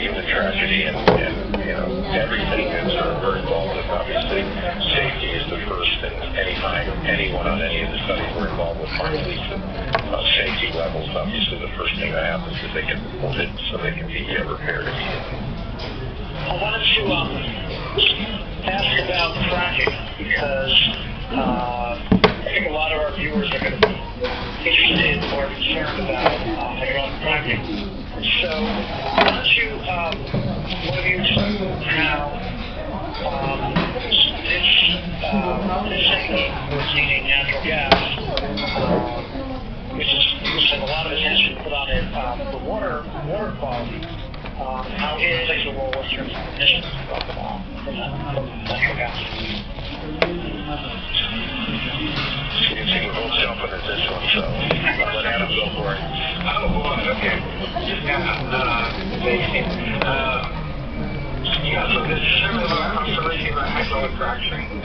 human tragedy and everything that we're involved with. Obviously, safety is the first, and anytime anyone on any of the studies we're involved with finds leaks in safety levels, obviously the first thing that happens is they get reported so they can be repaired immediately. I wanted to ask about fracking because I think a lot of our viewers are going to be interested or concerned about hydraulic fracking. So why don't you, one of you explain how this technique using natural gas, which has a lot of attention put on it, the water quality, how it plays a role in terms of emissions from natural gas. We're both jumping at this one, so I'll let Adam go for it. Oh, boy, okay. So this is sort of a controversy about hydraulic fracturing. In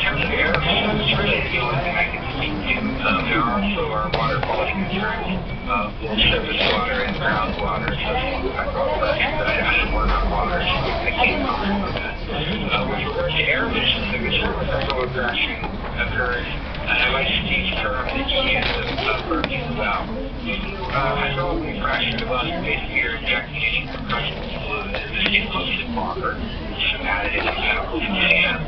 terms of air emissions, it's really the only thing I can speak to. There are also our water quality concerns, both surface water and groundwater, associated with hydraulic fracturing, but I don't work on water, so I can't comment on that. With regard to air emissions, the concern with hydraulic fracturing occurs, and I like Steve's term that he uses for people about. When you hydraulically fracture the well, basically you're injecting any compression fluid, and this is mostly water, some additive chemicals and sand,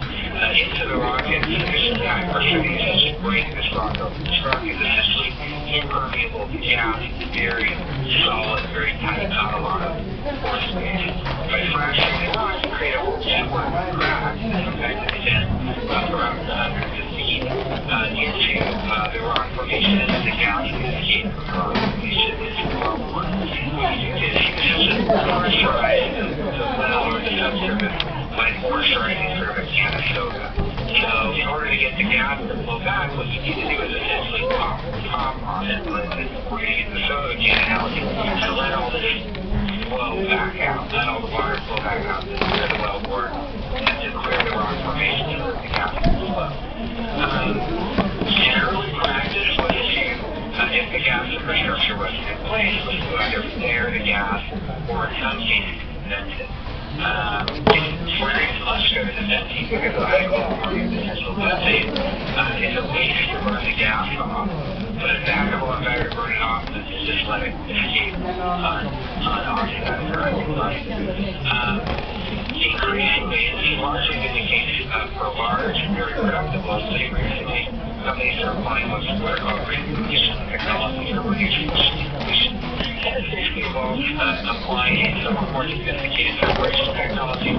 into the rock at sufficiently high pressure to essentially break this rock up. This rock is essentially impermeable to gas, it's very solid, very tight, not a lot of pore space. By fracturing the rock, you create a whole network of cracks that sometimes extend around 100 feet into the rock formation, and then the gas can escape from the rock formation into the wellbore. What you do is you essentially pressurize the well or the subsurface by pressurizing sort of a can of soda. So in order to get the gas to flow back, what you need to do is essentially pop on it, before you get the soda can analogy, and let all this flow back out, let all the water flow back out to clear the wellbore and to clear the rock formation so that the gas can flow. In early practice, what you do, if the gas infrastructure wasn't in place, was to either flare the gas or in some cases condense it. Flaring is much better than venting because the high level of potential methane is a waste to burn the gas off, but it's a heck of a lot better to burn it off than to just let it escape unoxidized or uncombusted. Increasingly, this has largely been the case for large and very productive wells recently. Companies are applying what's called reduction technology or reducing completion. And this basically involves applying a somewhat more sophisticated separation technology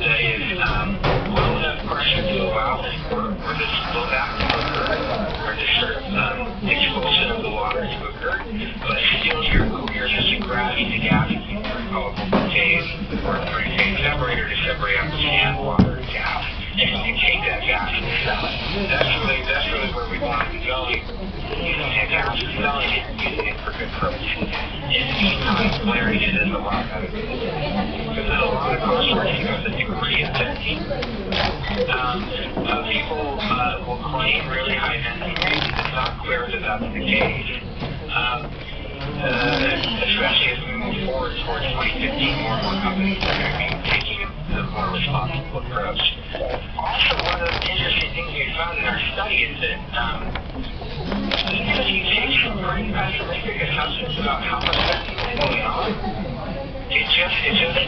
that is low enough pressure to allow for this blowback to occur, or this sort of expulsion of the water to occur, but still you're just grabbing the gas in what's called phase or a three-phase separator to separate out the sand, water, and gas, and you can take that gas and sell it. That's really where we want to be going. Using that gas and selling it and using it for good purposes. In the meantime, flaring it is a lot better. Because there's a lot of controversy about the degree of venting. People will claim really high venting rates. It's not clear that that's the case. Especially as we move forward towards 2015, more and more companies are going to be taking a more responsible approach. Also, one of the interesting things we found in our study is that even if you take some pretty pessimistic assumptions about how much venting is going on, it just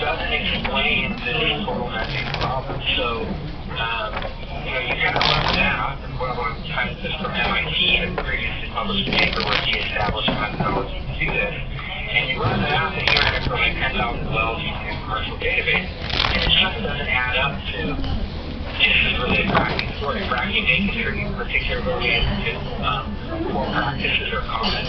doesn't explain this total methane problem. So, you kind of run that, well, I'm kind of just from MIT and previously published a paper where he established methodology to do this, and you run that out, and you're going to provide 10,000 wells using a commercial database, and it just doesn't add up to this is really a fracking story. Fracking may contribute particularly if poor practices are common,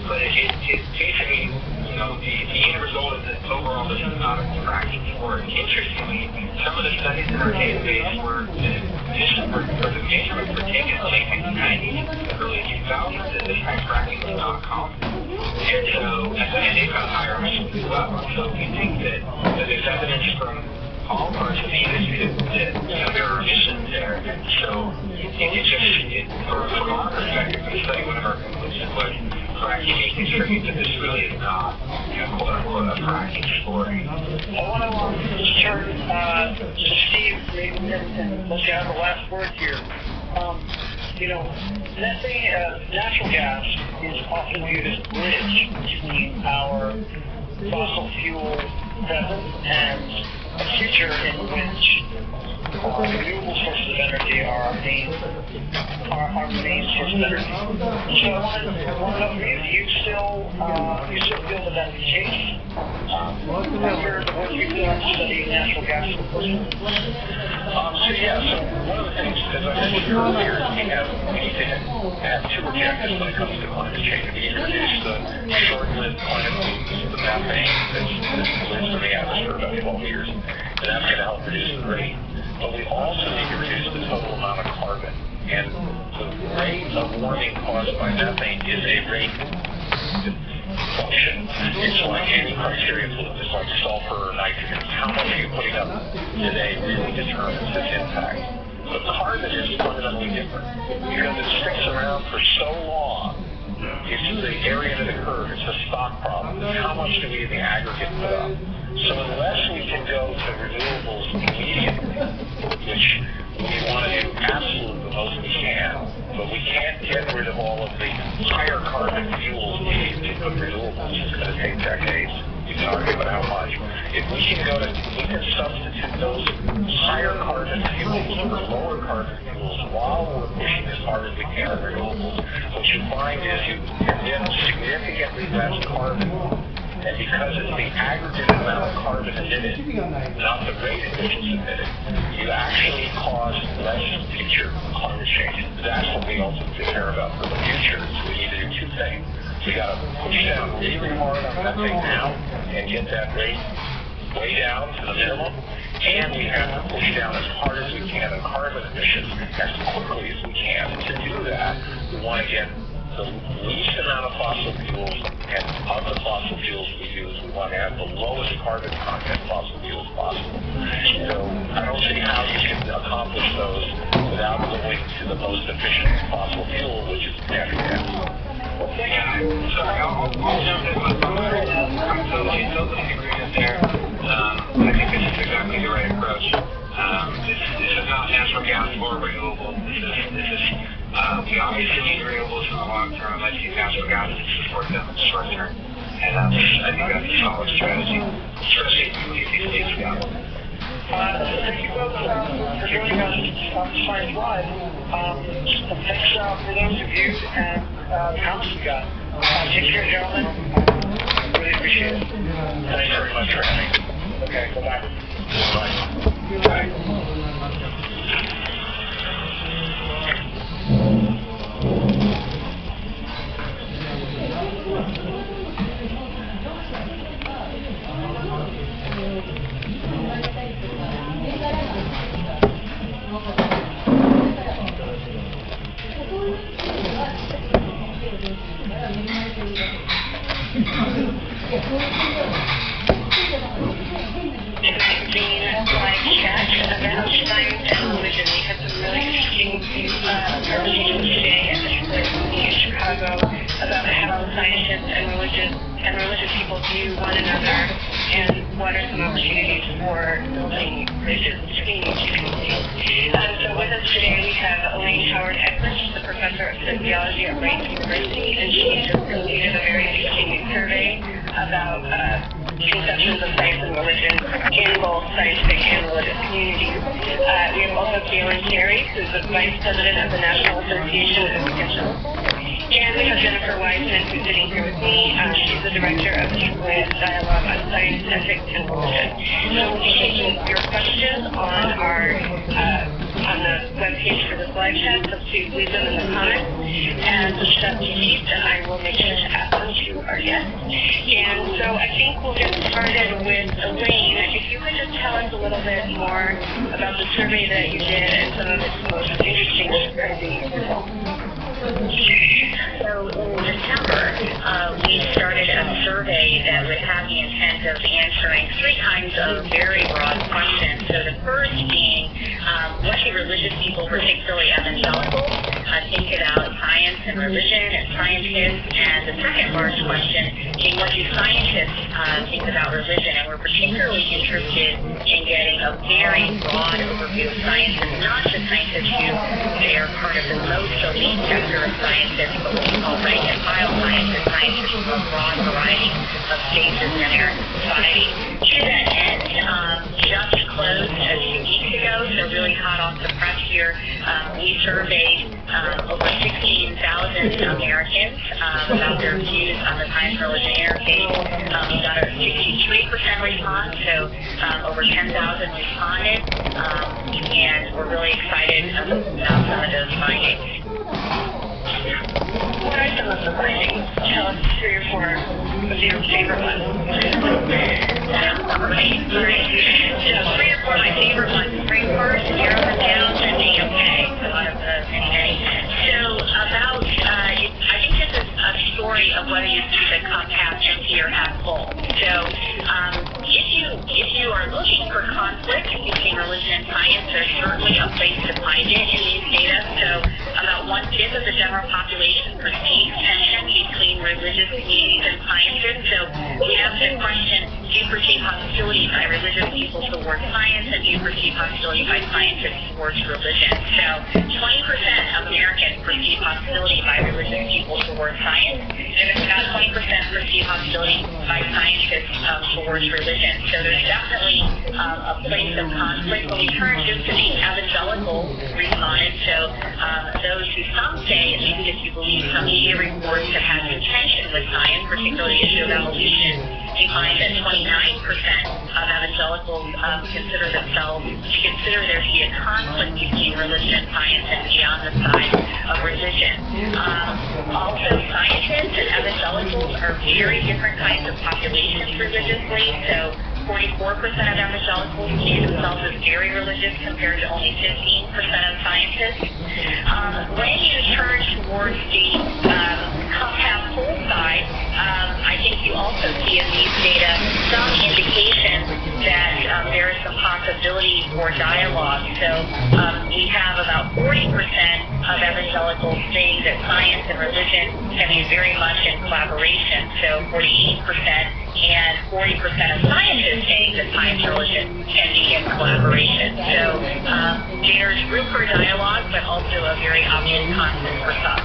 but it basically, the end result is that overall this is not a fracking sport. Interestingly, some of the studies in our database were the measurements were taken in the late 1990s, early 2000s, and this kind of fracking was not common. And so, and they found higher emissions as well. So we think that there's evidence from all parts of the industry that there are emissions there. So from our perspective, the study, one of our conclusions was fracking extreme, that this really is not, quote unquote, a fracking story. I want to just turn to Steve, and let's have the last word here. Methane, natural gas is often viewed as a bridge between our fossil fuel present and a future in which renewable sources of energy are our main source of energy. So I want to know from you, do you still feel that that's the case? After the work you've done studying natural gas? So one of the things, as I mentioned earlier, we need to have two objectives when it comes to climate change. We need to reduce the short-lived climate pollutants, the methane that lives in the atmosphere about 12 years, and that's going to help reduce the rate. But we also need to reduce the total amount of carbon. And the rate of warming caused by methane is a rate function. It's like any criteria fluid. It's like sulfur or nitrogen. How much are you putting up today really determines its impact. But carbon is fundamentally different because it sticks around for so long. It's the area under the curve. It's a stock problem. It's how much do we in the aggregate put up? So unless we can go to renewables immediately, which we want to do absolutely the most we can, but we can't get rid of all of the higher carbon fuels needed to put renewables. It's going to take decades. You can argue about how much. If we can substitute those higher carbon fuels for lower carbon fuels while we're pushing as hard as we can on renewables, what you find is you emit significantly less carbon. And because it's the aggregate amount of carbon emitted, not the rate at which it's emitted, you actually cause less future climate change. That's what we ultimately care about for the future. So we need to do two things. We got to push down really hard on methane now and get that rate way down to the minimum. And we have to push down as hard as we can on carbon emissions as quickly as we can. And to do that, we want to get the least amount of fossil fuels, and of the fossil fuels we use, we want to have the lowest carbon content fossil fuels possible. So I don't see how you can accomplish those without going to the most efficient fossil fuel, which is natural gas. Sorry, I'll jump in with I'm totally in agreement there. I think this is exactly the right approach. This is not natural gas or renewable. This is we obviously need renewables in the long term. Let's use natural gas to support them in the short term. And I think that's a solid strategy, especially if we leave these states down. Thank you both for joining us on Science Live. Thanks for those of you and the comments you got. Take care, gentlemen. Really appreciate it. Thanks very much for having me. Okay, bye-bye. Bye. Bye. About how scientists and religious people view one another and what are some opportunities for building bridges between these two communities. So with us today we have Elaine Howard-Eckler, she's the professor of sociology at Rice University, and she just completed a very interesting survey about conceptions of science and religion in both scientific and religious communities. We have also Galen Carey, who's the vice president of the National Association of Evangelicals. And we have Jennifer Wiseman, who's sitting here with me. She's the director of the Equated Dialogue on Science, Ethics, and Religion. So we'll be taking your questions on our on the webpage for this live chat, so please leave them in the comments and push that to Keith, and I will make sure to ask them to our guests. And so I think we'll get started with Elaine. If you could just tell us a little bit more about the survey that you did and some of its most interesting surprising results. So in December, we started a survey that would have the intent of answering 3 kinds of very broad questions. So the first being, what do religious people, particularly evangelical, think about science and religion and scientists? And the second large question being, what do scientists think about religion? And we're particularly interested in getting a very broad overview of scientists, not just scientists who they are part of the most elite sector of scientists, but what we call rank and file scientists, scientists from a broad variety of stages in American society. To that end, just closed a few weeks ago, so really hot off the press here, we surveyed over 16,000 Americans about their views on the science and religion interface. We got a 63% response, so over 10,000 responded, and we're really excited about some of those findings. What are some of the findings? Tell us 3 or 4 of your favorite ones. Right. So 3 or 4 of my favorite ones. Bring first, narrow them down, and be okay. A lot of the many. So about, I think this is a story of whether you see the cup half empty or half full. So if you are looking for conflict between religion and science, there's certainly a place to find it in these data. So about 1/5 of the general population perceives tension between religious communities and scientists. So we asked the question, do you perceive hostility by religious people towards science, and do you perceive hostility by scientists towards religion? So 20% of Americans perceive hostility by religious people towards science, and about 20% perceive hostility by scientists towards religion. So there's definitely a place of conflict. When we turn just to the evangelical respondents, so those who some say, at least if you believe some media reports that have some tension with science, particularly the issue of evolution, we find that 29% of evangelicals consider there to be a conflict between religion and science and beyond the side of religion. Also, scientists and evangelicals are very different kinds of populations religiously. So 44% of evangelicals see themselves as very religious compared to only 15% of scientists. When you turn towards the cup half full side, I think you also see in these data some indication that there is some possibility for dialogue. So we have about 40% of evangelicals saying that science and religion can be very much in collaboration. So 48% and 40% of scientists saying that science and religion can be in collaboration. So there's room for dialogue, but also a very obvious conflict for some.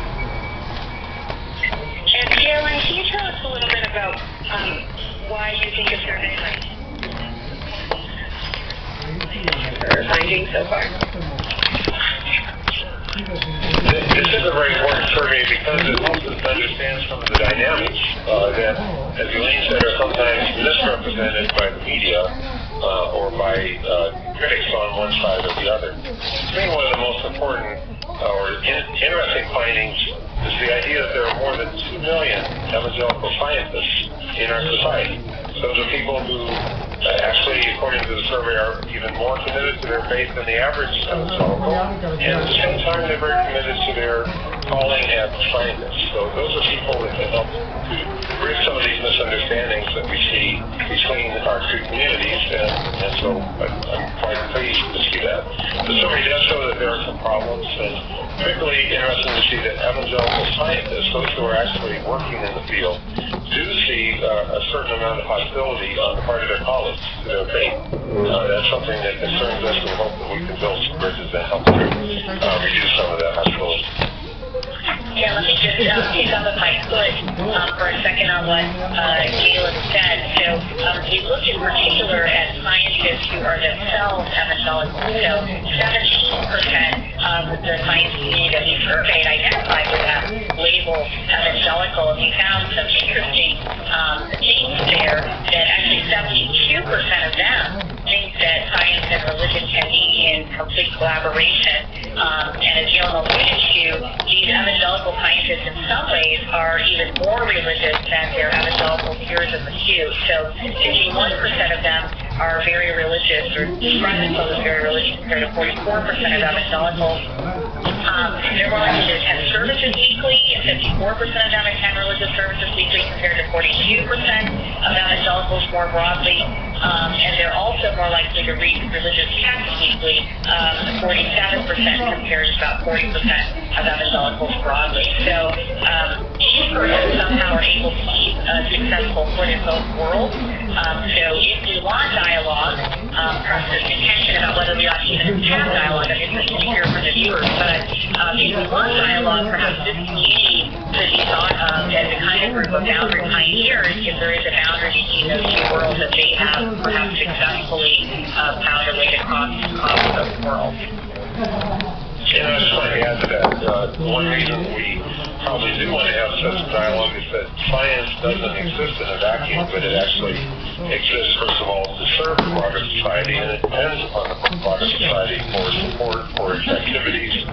And Caroline, can you tell us a little bit about why you think a survey like findings so far? This is a very important survey because it helps us understand some of the dynamics that, as Elaine said, are sometimes misrepresented by the media or by critics on one side or the other. I think one of the most important or interesting findings is the idea that there are more than 2 million evangelical scientists in our society. Those are people who actually, according to the survey, are even more committed to their faith than the average evangelical, and at the same time, they're very committed to their calling as scientists. So those are people that can help to bridge some of these misunderstandings that we see between our 2 communities, and so I'm quite pleased to see that. The survey does show that there are some problems, and particularly interesting to see that evangelical scientists, those who are actually working in the field, do see a certain amount of hostility on the part of their colleagues to their faith. That's something that concerns us, and we hope that we can build some bridges that help to reduce some of that hostility. Yeah, let me just pick up if I could for a second on what Caleb said. So we look in particular at scientists who are themselves evangelical. So 17% of the science community that we surveyed identified with that label evangelical, and we found some interesting things there that actually 72% of them think that science and religion can be in complete collaboration. And as Jill alluded to, these evangelical scientists in some ways are even more religious than their evangelical peers in the pew. So 51% of them are very religious or describe themselves as very religious compared to 44% of evangelicals. They're more likely to attend services weekly. 54% of them attend religious services weekly compared to 42% of evangelicals more broadly. And they're also more likely to read religious texts weekly, 47% compared to about 40% of evangelicals broadly. So each person somehow are able to keep a successful foot in both worlds. So if we want dialogue, perhaps there's contention about whether we ought to even have dialogue. I mean, it's to hear from the viewers. But if we want dialogue, perhaps this community could be thought of as a kind of group of boundary pioneers if there is a boundary between those two worlds that they have perhaps successfully found a way to cross those worlds. And I just want to add to that, one reason we probably do want to have such a dialogue is that science doesn't exist in a vacuum, but it actually exists, first of all, to serve the broader society, and it depends upon the broader society for support for its activities,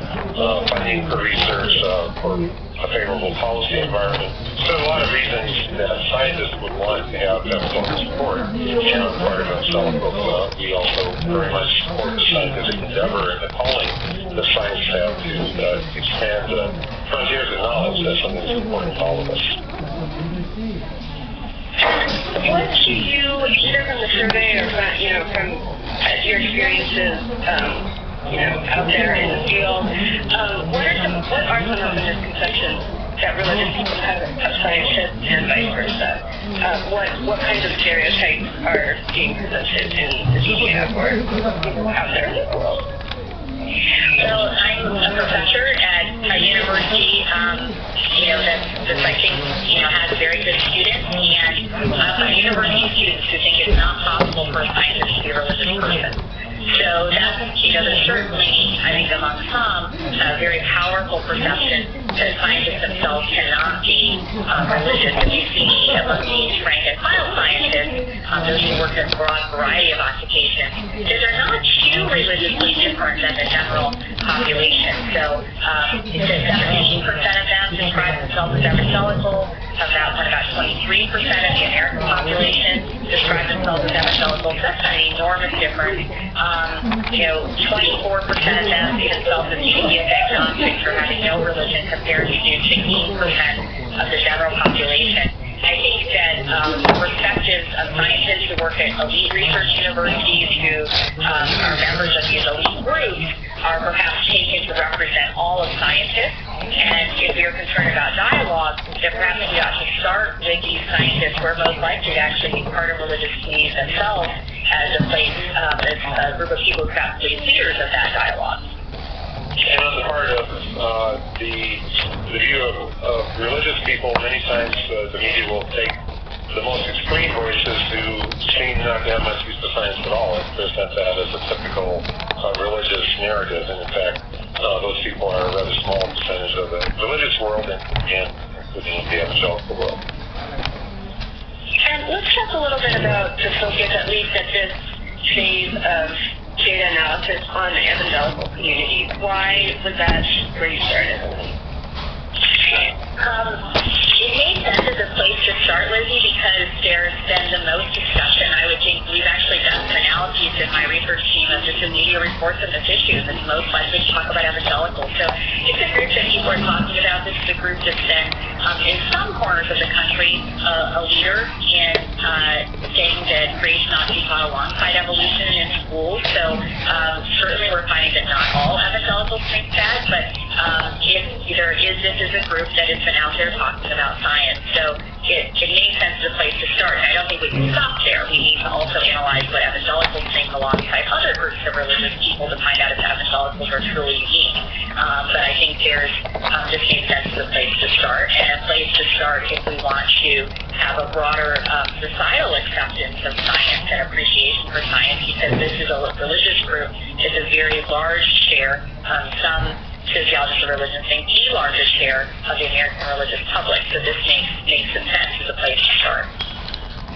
funding for research, for a favorable policy environment. So a lot of reasons that scientists would want to have evangelical support. And on part of Evangelical, we also very much support the scientific endeavor and the calling that science have to expand the frontiers of knowledge. That's something that's important to all of us. What do you hear from the survey, or from your experiences, out there in the field? What are some of the misconceptions that religious people have of scientists and vice versa? What kinds of stereotypes are being presented in the media or out there in the world? Well, I'm a professor at a university, that I think, has very good students, and university students who think it's not possible for a scientist to be a religious person. So that's, there's certainly, I think, among some, a very powerful perception that scientists themselves cannot be religious. And we see among these rank and file scientists, those who work in a broad variety of occupations, that they're not too religiously different than the general population. So 17% of them describe themselves as evangelical. About 23% of the American population describe themselves as evangelical. That's an enormous difference. 24% of them see themselves as atheist agnostics or having no religion compared to 16% of the general population. I think that the perspectives of scientists who work at elite research universities who are members of these elite groups are perhaps taken to represent all of scientists. And if we are concerned about dialogue, then perhaps we ought to start with these scientists who are most likely to actually be part of religious communities themselves as a place, as a group of people who perhaps be leaders of that dialogue. And on the part of the view of religious people, many times the media will take the most extreme voices who seem not to have much use of science at all and present that as a typical religious narrative. And in fact, those people are a rather small percentage of the religious world and including the evangelical world. And let's talk a little bit about the focus, at least at this phase of data analysis on the evangelical community. Why was that where you started? It made sense as a place to start, Lizzie, because there's been the most discussion. I would think we've actually done some analyses in my research team of just the media reports on this issue that's most likely to talk about evangelicals. So it's a group that people are talking about. This is a group that's been, in some corners of the country, a leader in saying that creation ought to be taught alongside evolution in schools. So certainly we're finding that not all evangelicals think that, but if there is, this is a group that has been out there talking about science. So it makes sense as a place to start. And I don't think we can stop there. We need to also analyze what evangelicals think alongside other groups of religious people to find out if evangelicals are truly unique. But I think this makes sense as a place to start, and a place to start if we want to have a broader societal acceptance of science and appreciation for science, because this is a religious group. It's a very large share. Some sociologists of religion think the largest share of the American religious public. So this makes some sense as a place to start.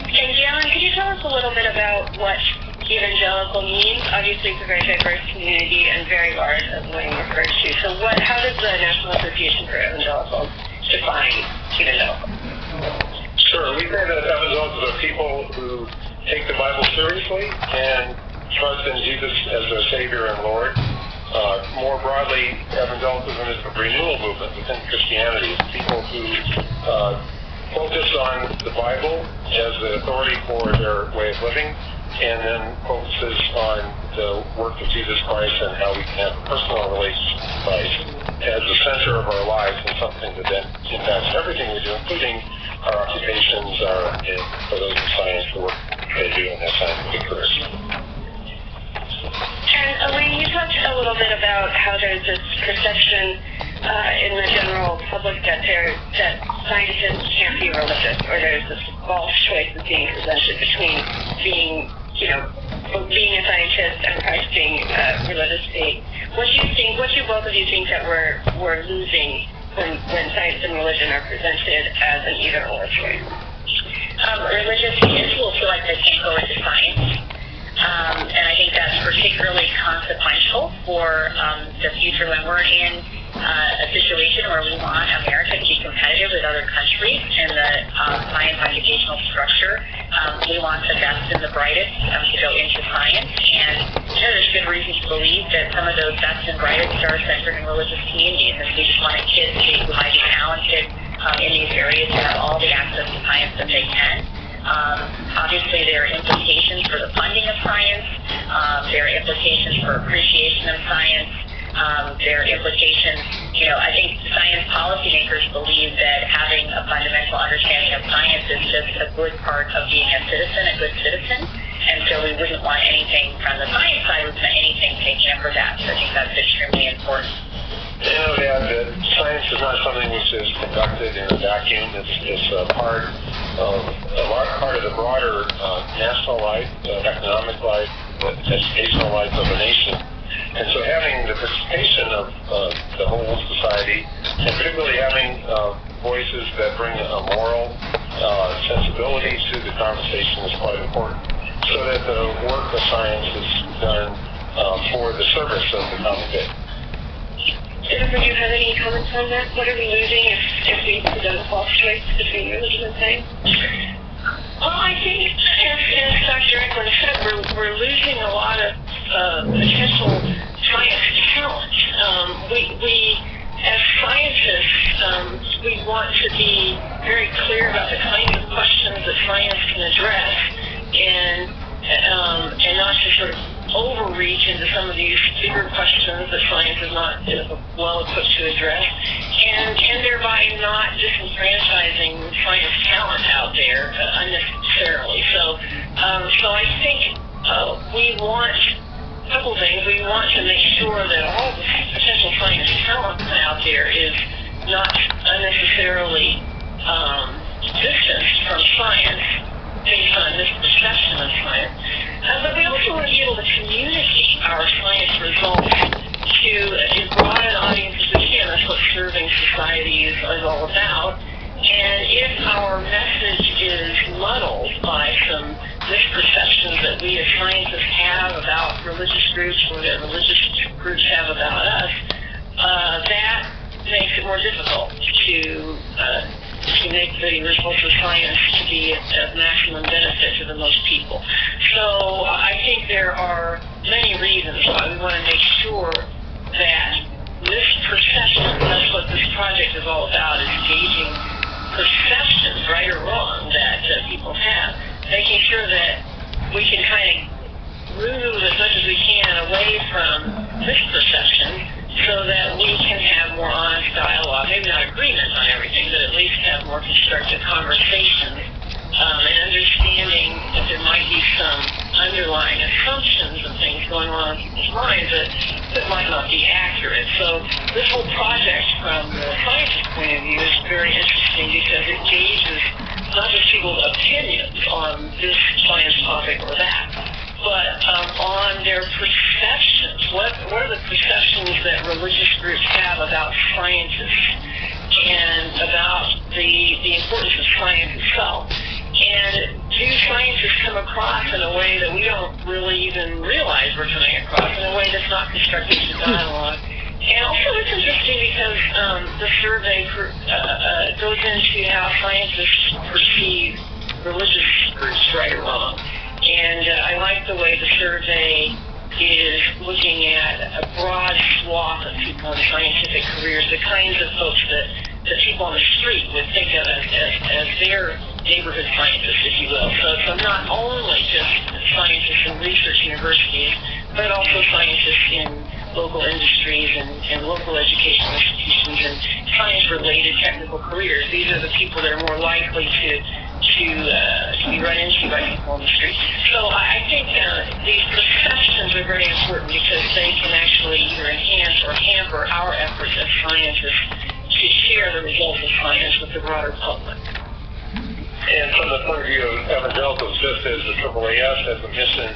And Galen, could you tell us a little bit about what evangelical means? Obviously, it's a very diverse community and very large, as William referred to. So how does the National Association for Evangelicals define evangelical? Sure. We say that evangelicals are people who take the Bible seriously and trust in Jesus as their Savior and Lord. More broadly, evangelicalism is a renewal movement within Christianity. It's people who focus on the Bible as the authority for their way of living, and then focuses on the work of Jesus Christ and how we can have a personal relationship with Christ as the center of our lives, and something that then impacts everything we do, including our occupations, and for those in science, the work they do in their scientific careers. And Elaine, you talked a little bit about how there's this perception in the general public that scientists can't be religious, or there's this false choice that's being presented between being a scientist and practicing religious faith. What do both of you think that we're losing when science and religion are presented as an either-or choice? Religious people feel like they can't go into science. And I think that's particularly consequential for the future when we're in a situation where we want America to be competitive with other countries in the science educational structure. We want the best and the brightest to go into science. And there's good reason to believe that some of those best and brightest are centered in religious communities. And we just wanted kids who might be talented in these areas to have all the access to science that they can. Obviously, there are implications for the funding of science. There are implications for appreciation of science. There are implications, I think science policymakers believe that having a fundamental understanding of science is just a good part of being a citizen, a good citizen. And so we wouldn't want anything from the science side, we wouldn't want anything taking up for that. So I think that's extremely important. And I would add that science is not something which is conducted in a vacuum. It's a part of the broader national life, economic life, educational life of a nation. And so having the participation of the whole society, and particularly having voices that bring a moral sensibility to the conversation is quite important, so that the work of science is done for the service of the common good. Jennifer, do you have any comments on that? What are we losing if we present a false choice between religion and science? Well, I think, as Dr. Eklund said, we're losing a lot of potential science talent. We, as scientists, we want to be very clear about the kinds of questions that science can address, and not to sort of overreach into some of these bigger questions that science is not well equipped to address, and thereby not disenfranchising science talent out there unnecessarily. So I think we want a couple things. We want to make sure that all the potential science talent out there is not unnecessarily distanced from science based on misperception of science. But we also want to be able to communicate our science results to as broad an audience as we can. That's what serving society is all about. And if our message is muddled by some misperceptions that we as scientists have about religious groups or that religious groups have about us, that makes it more difficult to make the results of science to be of maximum benefit to the most people. So I think there are many reasons why we want to make sure that this perception, that's what this project is all about, is gauging perceptions, right or wrong, that people have, making sure that we can kind of move as much as we can away from misperception so that we can have more honest dialogue, maybe not agreement on everything, but at least have more constructive conversations and understanding that there might be some underlying assumptions and things going on in people's minds that might not be accurate. So this whole project from the scientist point of view is very interesting because it gauges not just people's opinions on this science topic or that, but on their perceptions. What are the perceptions that religious groups have about scientists and about the importance of science itself? And do scientists come across in a way that we don't really even realize we're coming across, in a way that's not constructive to dialogue? And also it's interesting because the survey goes into how scientists perceive religious groups, right or wrong. And I like the way the survey is looking at a broad swath of people in scientific careers, the kinds of folks that people on the street would think of as their neighborhood scientists, if you will. So not only just scientists in research universities, but also scientists in local industries and local educational institutions and science-related technical careers. These are the people that are more likely to be run into by people on the street. So I think these perceptions are very important because they can actually either enhance or hamper our efforts as scientists to share the results of science with the broader public. And from the point of view of evangelicals, just as the AAAS has a mission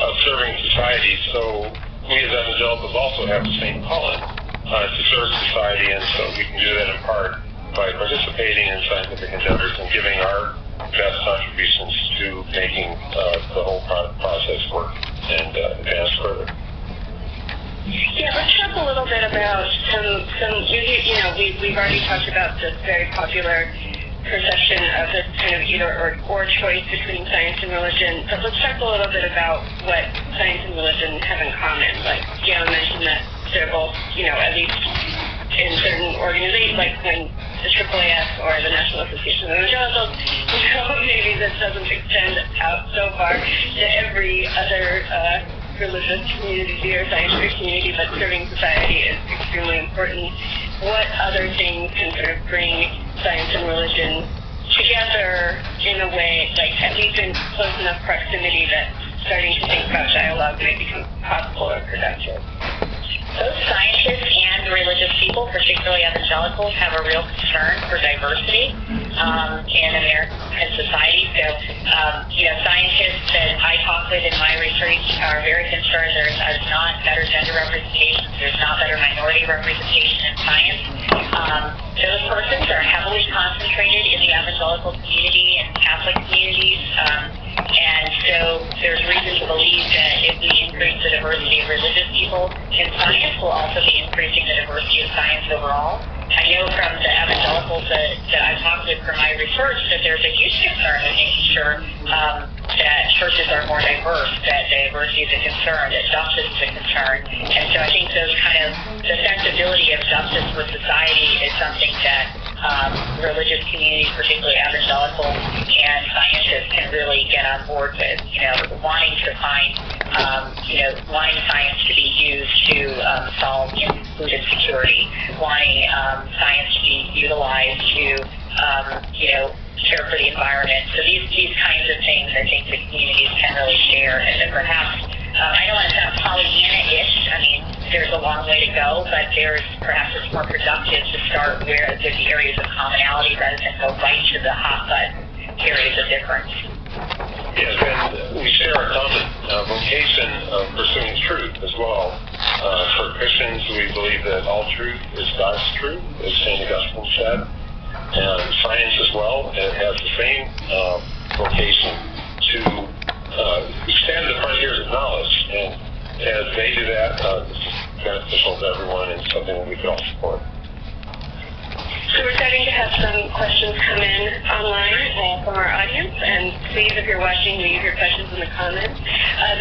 of serving society, so we as evangelicals also have the same calling to serve society, and so we can do that in part by participating in scientific endeavors and giving our best contributions to making the whole process work and advance further. Yeah, let's talk a little bit about we've already talked about this very popular perception of this kind of either or choice between science and religion, but let's talk a little bit about what science and religion have in common. Like Gail mentioned that they're both, at least in certain organizations, like when the AAAS or the National Association of Evangelicals, maybe this doesn't extend out so far to every other religious community or scientific community, but serving society is extremely important. What other things can sort of bring science and religion together in a way, like at least in close enough proximity that starting to think about dialogue may become possible or productive? Both scientists and religious people, particularly evangelicals, have a real concern for diversity in American society. So, scientists that I talk with in my research are very concerned there's not better gender representation, there's not better minority representation in science. Those persons are heavily concentrated in the evangelical community and Catholic communities. And so there's reason to believe that if we increase the diversity of religious people in science, we'll also be increasing the diversity of science overall. I know from the evangelicals that I've talked with for my research that there's a huge concern in making sure that churches are more diverse, that diversity is a concern, that justice is a concern. And so I think those the sensibility of justice for society is something that religious communities, particularly evangelical and scientists, can really get on board with, wanting to find, wanting science to be used to solve food insecurity, wanting science to be utilized to, care for the environment. So these kinds of things I think the communities can really share, and that perhaps, I don't want to sound Pollyanna-ish, there's a long way to go, but perhaps it's more productive to start where there's the areas of commonality rather than go right to the hot-button areas of difference. Yes, and we share a common vocation of pursuing truth as well. For Christians, we believe that all truth is God's truth, as St. Augustine said. And science as well has the same vocation to expand the frontiers of knowledge. And as they do that, it's beneficial to everyone and something that we can all support. So we're starting to have some questions come in online from our audience, and please, if you're watching, leave your questions in the comments.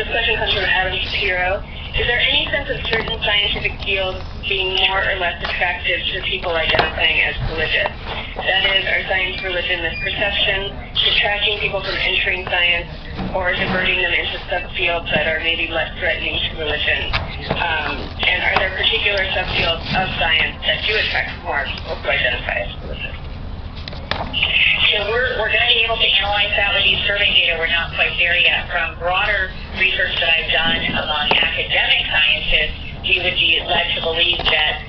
This question comes from Adam Shapiro. Is there any sense of certain scientific fields being more or less attractive to people identifying as religious? That is, are science religion misperception, detracting people from entering science, or diverting them into subfields that are maybe less threatening to religion? And are there particular subfields of science that do attract more people who identify as religious? So we're going to be able to analyze that with these survey data. We're not quite there yet. From broader research that I've done among academic scientists, we would be led to believe that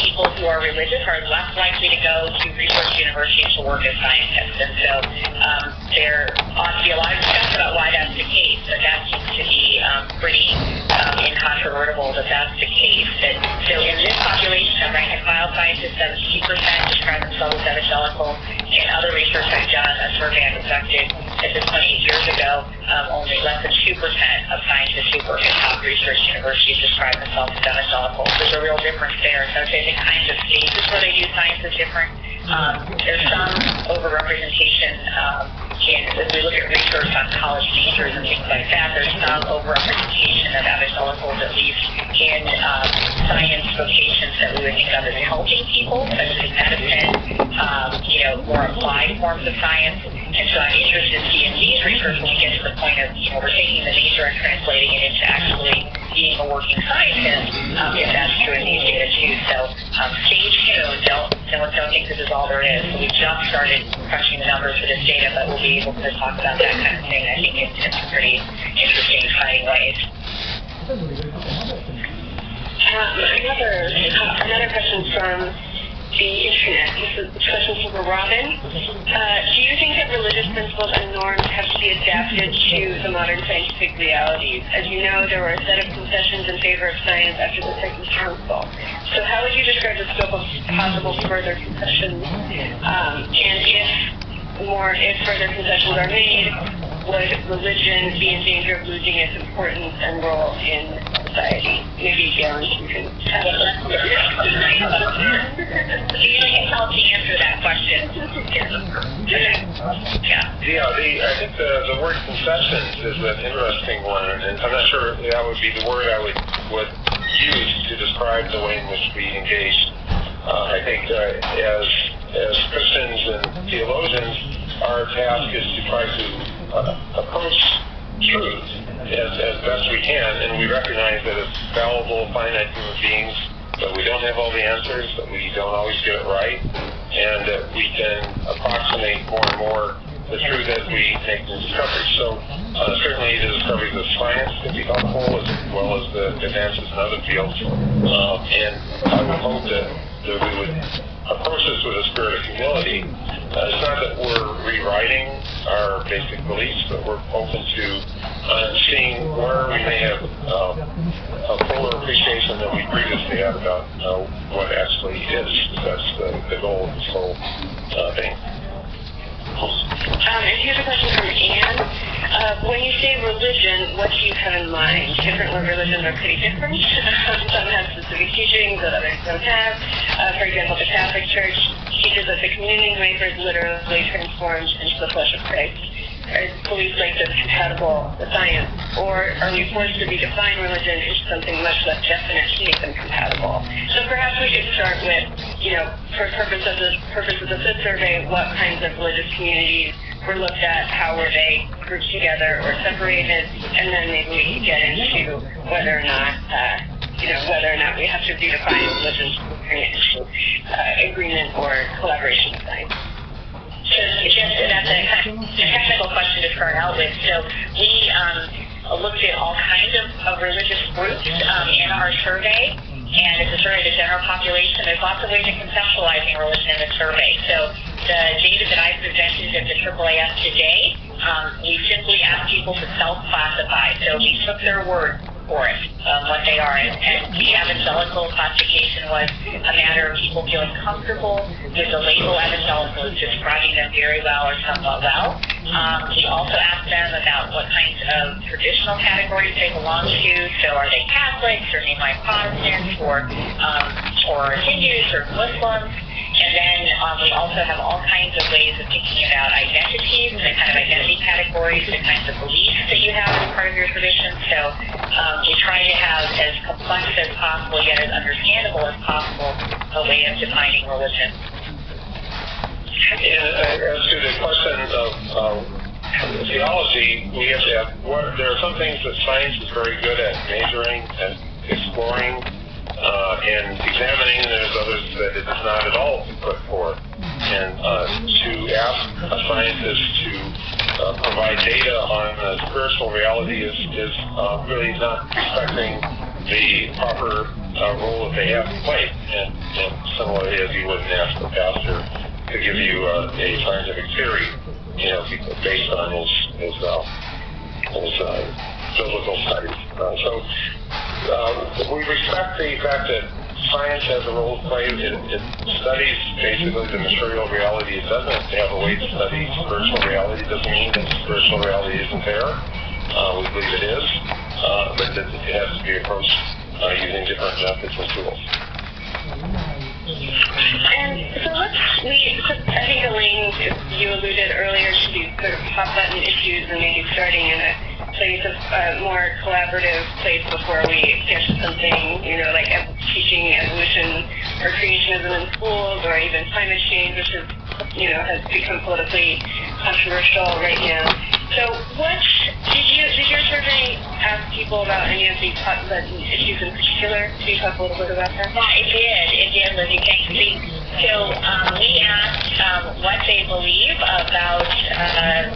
people who are religious are less likely to go to research universities to work as scientists. And so there ought to be a lot of discussion about why that's the case, but that seems to be pretty incontrovertible that that's the case. So in this population of rank and file scientists, 72% describe themselves as evangelical. In other research I've done, a survey I conducted at this point 8 years ago, only less than 2% of scientists who work at top research universities describe themselves as evangelical. There's a real difference there. So I'd say the kinds of spaces where they do science is different. There's some overrepresentation And as we look at research on college majors and things like that, there's some over-representation of evangelicals, at least in science vocations that we would think of as helping people, such as medicine, more applied forms of science. And so I'm interested to see in these research when we get to the point of, we're taking the major and translating it into actually being a working scientist, if that's true in these data too. So stay tuned. Don't think this is all there is. So we just started crunching the numbers for this data, but we'll be able to talk about that kind of thing. I think it's some pretty interesting, exciting ways. Another question from the internet. This is a question for Robin. Do you think that religious principles and norms have to be adapted to the modern scientific realities? As you know, there were a set of concessions in favor of science after the Second Council. So how would you describe the scope of possible further concessions? And if further concessions are made, would religion be in danger of losing its importance and role in society? Maybe, Galen, you can tackle that. Usually can help to answer that question. I think the word concessions is an interesting one, and I'm not sure that would be the word I would use to describe the way in which we engage. I think as Christians and theologians, our task is to try to approach truth as best we can, and we recognize that as fallible, finite human beings, that we don't have all the answers, that we don't always get it right, and that we can approximate more and more the truth as we make new discoveries. So certainly the discoveries of science can be helpful, as well as the advances in other fields, and I would hope that we would approach this with a spirit of humility. It's not that we're rewriting our basic beliefs, but we're open to seeing where we may have a fuller appreciation than we previously had about what actually is. That's the goal of this whole thing. And here's a question from Anne. When you say religion, what do you have in mind? Different religions are pretty different. Some have specific teachings that others don't have. For example, the Catholic Church teaches that the communion wafer is literally transformed into the flesh of Christ. Are beliefs like this compatible with science? Or are we forced to redefine religion into something much less definite to make them compatible? So perhaps we could start with, for purposes of this survey, what kinds of religious communities were looked at, how were they grouped together or separated, and then maybe we could get into whether or not we have to redefine religion to bring it into agreement or collaboration with science. That's a technical question to start out with. So we looked at all kinds of religious groups in our survey, and it's a survey of the general population. There's lots of ways of conceptualizing religion in the survey. So the data that I presented at the AAAS today, we simply asked people to self-classify. So we took their word for it, what they are. And the evangelical classification was a matter of people feeling comfortable with the label evangelical, describing them very well or somewhat well. We also asked them about what kinds of traditional categories they belong to. So are they Catholics, or like Protestants, or Hindus, or Muslims? And then we also have all kinds of ways of thinking about identities, the kind of identity categories, the kinds of beliefs that you have as part of your tradition. So we try to have as complex as possible, yet as understandable as possible, a way of defining religion. As to the question of theology, we have to have, there are some things that science is very good at measuring and exploring and examining, and there's others that it is not at all put forth. And to ask a scientist to provide data on a spiritual reality is really not respecting the proper role that they have to play. And similarly, as you wouldn't ask a pastor to give you a scientific theory, based on his biblical studies. So we respect the fact that science has a role to play. It studies basically the material reality. It doesn't have a way to study spiritual reality. It doesn't mean that spiritual reality isn't there. We believe it is, but that it has to be approached using different methods and tools. And so I think Elaine, you alluded earlier to these sort of hot button issues and maybe starting in a place of more collaborative place before we get to something, like teaching evolution or creationism in schools, or even climate change, which is, has become politically controversial right now. So did your survey ask people about any of these hot button issues in particular? Can you talk a little bit about that? Yeah, it did, Lizzie. Thank you. So we asked what they believe about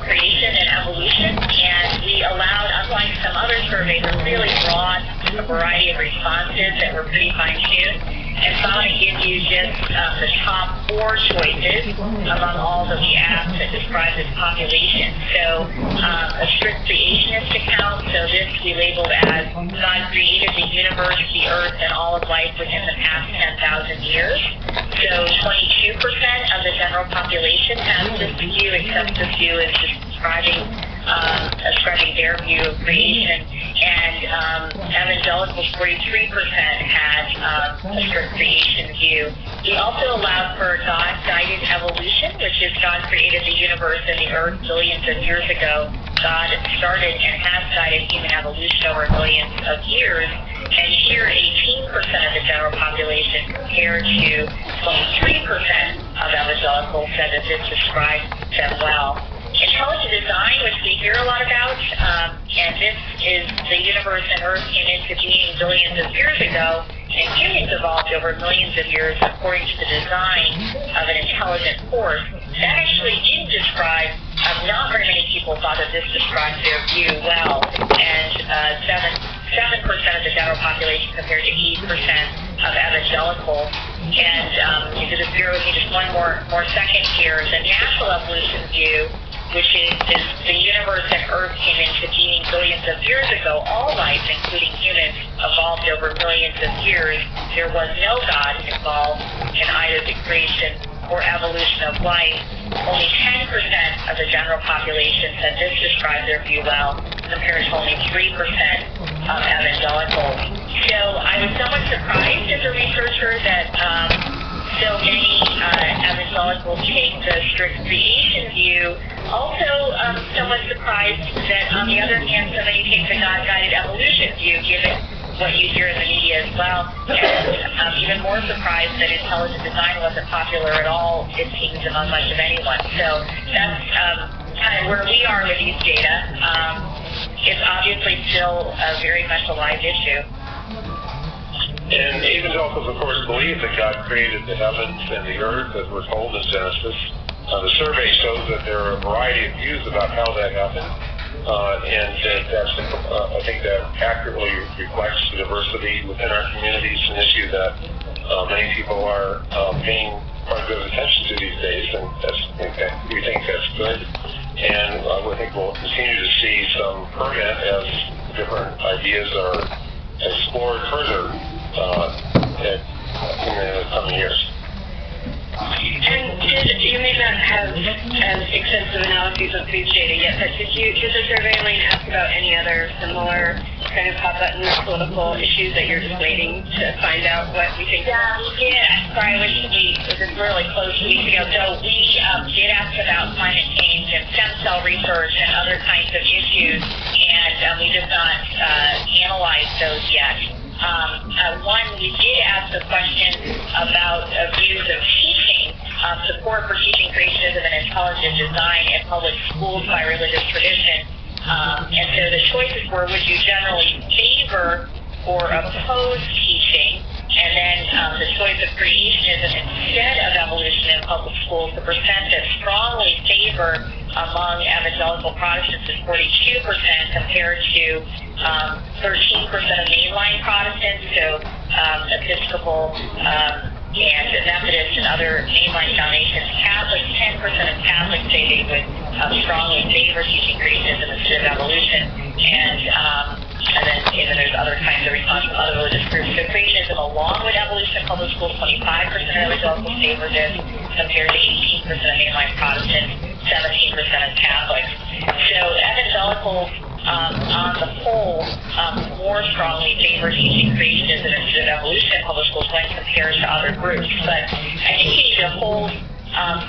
creation and evolution, and we allowed, unlike some other surveys, a really broad variety of responses that were pretty fine-tuned. And so I'm going to give you just the top 4 choices among all that we asked that describe this population. So a strict creationist account, so this we labeled as God created the universe, the earth, and all of life within the past 10,000 years. So 22% of the general population has this view, except this view is just ascribing their view of creation. And evangelicals, 43% had a strict creation view. We also allowed for God-guided evolution, which is God created the universe and the earth billions of years ago. God started and has guided human evolution over millions of years. And here, 18% of the general population, compared to 23% of evangelicals, said that this describes them well. Intelligent design, which we hear a lot about, and this is the universe and Earth came into being billions of years ago, and humans evolved over millions of years according to the design of an intelligent force. That actually did describe, not very many people thought that this described their view well, and 7% of the general population compared to 8% of evangelicals. And you could just bear with me just one more second here. The natural evolution view, which is the universe and Earth came into being billions of years ago. All life, including humans, evolved over millions of years. There was no God involved in either the creation or evolution of life. Only 10% of the general population said this described their view well, compared to only 3% of evangelicals. So I was somewhat surprised as a researcher that so many evangelicals take the strict creation view. Also, somewhat surprised that, on the other hand, so many take the God-guided evolution view, given what you hear in the media as well. And even more surprised that intelligent design wasn't popular at all, it seems, among much of anyone. So that's kind of where we are with these data. It's obviously still very much a live issue. And evangelicals, of course, believe that God created the heavens and the earth, as we're told in Genesis. The survey shows that there are a variety of views about how that happened, and that's, I think that accurately reflects the diversity within our communities, an issue that many people are paying quite a bit of attention to these days, and we think that's good. And we think we'll continue to see some permit as different ideas are explored further in the coming years. And you may not have as extensive analyses of these data yet, but did the survey, Elaine, ask about any other similar kind of hot-button political issues that you're just waiting to find out what we think? Yeah, we did. Sorry, I wish it was really close to weeks ago. So we did ask about climate change and stem cell research and other kinds of issues, and we did not analyze those yet. One, we did ask a question about views of teaching, support for teaching creationism and intelligent design in public schools by religious tradition. And so the choices were, would you generally favor or oppose teaching? And then the choice of creationism instead of evolution in public schools, the percent that strongly favor among evangelical Protestants is 42% compared to 13% of mainline Protestants, so Episcopal and Methodist and other mainline denominations. Catholics, 10% of Catholics say they would strongly favor teaching creationism instead of evolution. And then there's other kinds of response from other religious groups. So creationism along with evolution in public schools, 25% of evangelicals favor this compared to 18% of mainline Protestants, 17% of Catholics. So evangelicals on the whole, more strongly favor teaching creationism and evolution in public schools when compared to other groups. But I think you need to hold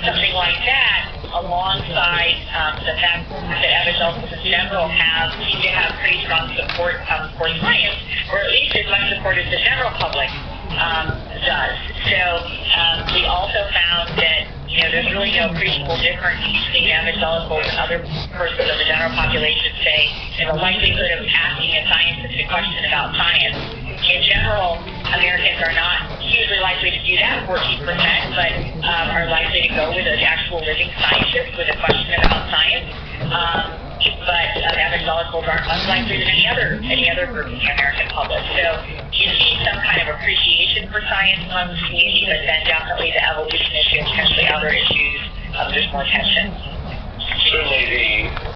something like that alongside the fact that evangelicals in general seem to have pretty strong support for science, or at least as much support as the general public does. So we also found that there's really no appreciable difference between evangelicals and other persons of the general population, say, in the likelihood of asking a scientist a question about science. In general, Americans are not hugely likely to do that, 14%, but are likely to go with an actual living scientist with a question about science. But evangelicals aren't less likely than any other group in the American public. So you see some kind of appreciation for science among the community, but then definitely the evolution issue and potentially other issues, there's more tension. Certainly